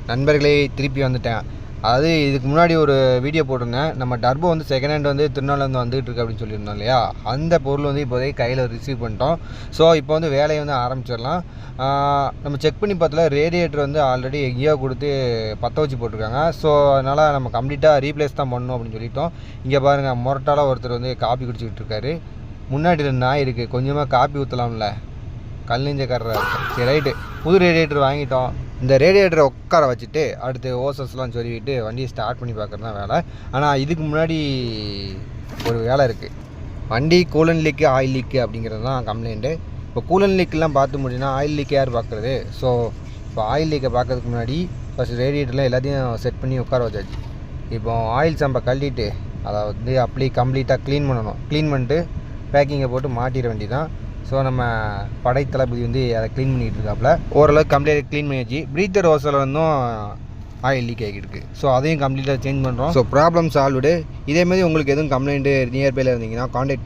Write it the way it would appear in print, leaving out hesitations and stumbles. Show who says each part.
Speaker 1: நண்பர்களே திருப்பி வந்துட்டேன். அதாவது இதுக்கு முன்னாடி ஒரு வீடியோ போட்டிருந்தேன். நம்ம டர்போ வந்து செகண்ட் ஹேண்ட் வந்து திருநாள்லேருந்து வந்துகிட்டு இருக்கு அப்படின்னு சொல்லியிருந்தோம் இல்லையா? அந்த பொருள் வந்து இப்போதைக்கு கையில் ரிசீவ் பண்ணிட்டோம். ஸோ இப்போ வந்து வேலையை வந்து ஆரம்பிச்சிடலாம். நம்ம செக் பண்ணி பார்த்தல ரேடியேட்டர் வந்து ஆல்ரெடி எங்கேயோ கொடுத்து பற்ற வச்சு போட்டிருக்காங்க. ஸோ அதனால் நம்ம கம்ப்ளீட்டாக ரீப்ளேஸ் தான் பண்ணணும் அப்படின்னு சொல்லிட்டோம். இங்கே பாருங்கள், மொரட்டால ஒருத்தர் வந்து காப்பி குடிச்சிக்கிட்டு இருக்காரு. முன்னாடி ரெண்டு நாய் இருக்குது, கொஞ்சமாக காப்பி ஊற்றலாம்ல, கல் நெஞ்சக்காரராக இருக்கும். சரி ரைட்டு, புது ரேடியேட்டர் வாங்கிட்டோம். இந்த ரேடியேட்டரை உட்கார வச்சுட்டு அடுத்து ஓசஸ்லாம் சொல்லிவிட்டு வண்டியை ஸ்டார்ட் பண்ணி பார்க்குறது தான் வேலை. ஆனால் இதுக்கு முன்னாடி ஒரு வேலை இருக்குது. வண்டி கூலன் லீக்கு ஆயில் லீக்கு அப்படிங்கிறது தான் கம்ப்ளைண்ட்டு. இப்போ கூலன் லீக்கெலாம் பார்த்து முடியும்னா ஆயில் லீக் யார் பார்க்குறது? ஸோ இப்போ ஆயில் லீக்கை பார்க்கறதுக்கு முன்னாடி ஃபஸ்ட் ரேடியேட்டரில் எல்லாத்தையும் செட் பண்ணி உட்கார வச்சாச்சு. இப்போ ஆயில் சம்பை கழட்டிட்டு அதை வந்து அப்படி கம்ப்ளீட்டாக க்ளீன் பண்ணணும். க்ளீன் பண்ணிட்டு பேக்கிங்கை போட்டு மாட்டிட வேண்டி தான். ஸோ நம்ம படை தளபதி வந்து அதை க்ளீன் பண்ணிக்கிட்டு இருக்காப்புல. ஓரளவுக்கு கம்ப்ளீட்டாக க்ளீன் பண்ணியாச்சு. ப்ரீத்தர் ஓசல் வந்தும் ஆயில் லீக் ஆகிட்டு இருக்குது. ஸோ அதையும் கம்ப்ளீட்டாக சேஞ்ச் பண்ணுறோம். So problem solved. இதேமாதிரி உங்களுக்கு எதுவும் கம்ப்ளைண்ட்டு நியர்பையில் இருந்தீங்கன்னா காண்டாக்ட்